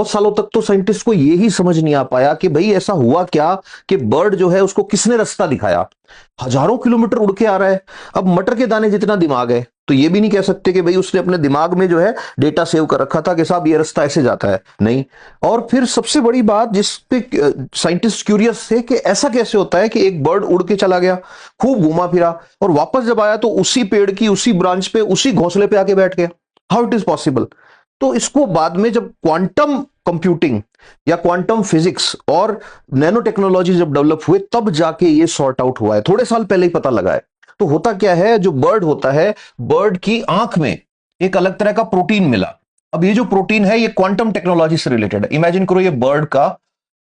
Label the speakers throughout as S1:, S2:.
S1: बहुत सालों तक तो साइंटिस्ट को यही समझ नहीं आ पाया कि भाई ऐसा हुआ क्या कि बर्ड जो है उसको किसने रास्ता दिखाया। हजारों किलोमीटर उड़ के आ रहा है। अब मटर के दाने जितना दिमाग है तो ये भी नहीं कह सकते कि भाई उसने अपने दिमाग में जो है डेटा सेव कर रखा था कि साहब ये रास्ता ऐसे जाता है, नहीं। और फिर सबसे बड़ी बात जिस पे साइंटिस्ट क्यूरियस थे कि ऐसा कैसे होता है कि एक बर्ड उड़ के चला गया, खूब घूमा फिरा, और वापस जब आया तो उसी पेड़ की उसी ब्रांच पे उसी घोंसले पे आके बैठ गया। How it is possible. तो इसको बाद में जब क्वांटम कंप्यूटिंग या क्वांटम फिजिक्स और नैनो टेक्नोलॉजी जब डेवलप हुए तब जाके ये सॉर्ट आउट हुआ है, थोड़े साल पहले ही पता लगा है। तो होता क्या है, जो बर्ड होता है, बर्ड की आंख में एक अलग तरह का प्रोटीन मिला। अब ये जो प्रोटीन है ये क्वांटम टेक्नोलॉजी से रिलेटेड है। इमेजिन करो ये बर्ड का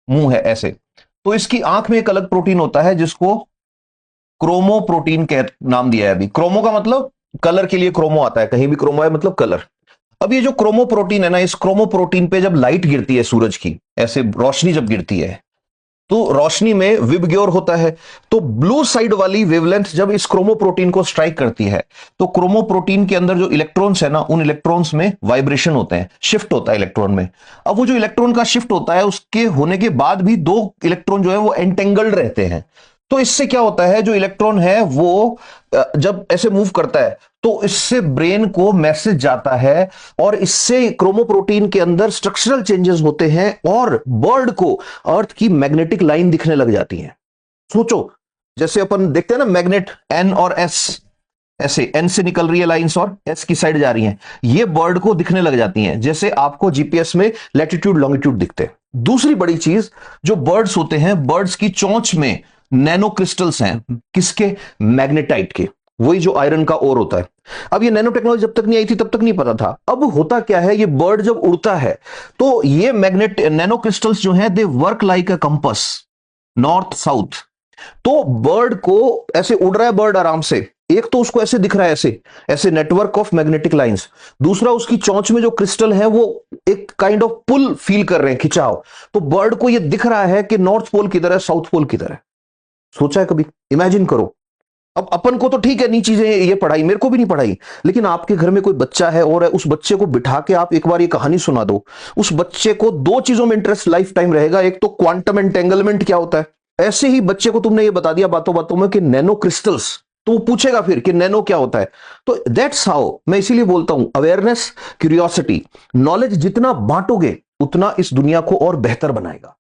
S1: मुंह है ऐसे, तो इसकी आंख में एक अलग प्रोटीन होता है जिसको क्रोमो प्रोटीन के नाम दिया है। अभी क्रोमो का मतलब कलर के लिए क्रोमो आता है, कहीं भी क्रोमो है मतलब कलर। अब ये जो क्रोमो प्रोटीन है ना, इस क्रोमो प्रोटीन पे जब लाइट गिरती है सूरज की, ऐसे रोशनी जब गिरती है तो रोशनी में विबग्योर होता है। तो ब्लू साइड वाली वेवलेंथ जब इस क्रोमो प्रोटीन को स्ट्राइक करती है तो क्रोमो प्रोटीन के अंदर जो इलेक्ट्रॉन्स है ना, उन इलेक्ट्रॉन्स में वाइब्रेशन होते हैं, शिफ्ट होता है इलेक्ट्रॉन में। अब वो जो इलेक्ट्रॉन का शिफ्ट होता है उसके होने के बाद भी दो इलेक्ट्रॉन जो है वो एंटेंगल्ड रहते हैं। तो इससे क्या होता है, जो इलेक्ट्रॉन है वो जब ऐसे मूव करता है तो इससे ब्रेन को मैसेज जाता है, और इससे क्रोमोप्रोटीन के अंदर स्ट्रक्चरल चेंजेस होते हैं और बर्ड को अर्थ की मैग्नेटिक लाइन दिखने लग जाती है। सोचो, जैसे अपन देखते हैं ना मैग्नेट एन और एस, ऐसे एन से निकल रही है लाइंस और एस की साइड जा रही हैं, ये बर्ड को दिखने लग जाती हैं जैसे आपको जीपीएस में लैटिट्यूड लॉन्गिट्यूड दिखते हैं। दूसरी बड़ी चीज, जो बर्ड्स होते हैं, बर्ड्स की चोंच में नैनो क्रिस्टल्स हैं। किसके? मैग्नेटाइट के, वही जो आयरन का ओर होता है। अब ये नैनो टेक्नोलॉजी जब तक नहीं आई थी तब तक नहीं पता था। अब होता क्या है, ये बर्ड जब उड़ता है तो ये मैग्नेट नैनो क्रिस्टल्स जो हैं they work like a compass, north south. तो बर्ड को ऐसे उड़ रहा है बर्ड आराम से, एक तो उसको ऐसे दिख रहा है ऐसे ऐसे नेटवर्क ऑफ मैग्नेटिक लाइंस, दूसरा उसकी चोंच में जो क्रिस्टल है वो एक काइंड ऑफ पुल फील कर रहे हैं, खिंचाव। तो बर्ड को ये दिख रहा है कि नॉर्थ पोल किधर है, साउथ पोल किधर है। सोचा है कभी? इमेजिन करो। अब अपन को तो ठीक है, नहीं चीजें ये पढ़ाई, मेरे को भी नहीं पढ़ाई, लेकिन आपके घर में कोई बच्चा है और उस बच्चे को बिठा के आप एक बार ये कहानी सुना दो, उस बच्चे को दो चीजों में इंटरेस्ट लाइफ टाइम रहेगा। एक तो क्वांटम एंटेंगलमेंट क्या होता है, ऐसे ही बच्चे को तुमने ये बता दिया बातों बातों में कि नैनो क्रिस्टल्स, तो वो पूछेगा फिर कि नैनो क्या होता है। तो दैट्स हाउ, मैं इसीलिए बोलता हूं अवेयरनेस, क्यूरियोसिटी, नॉलेज जितना बांटोगे उतना इस दुनिया को और बेहतर बनाएगा।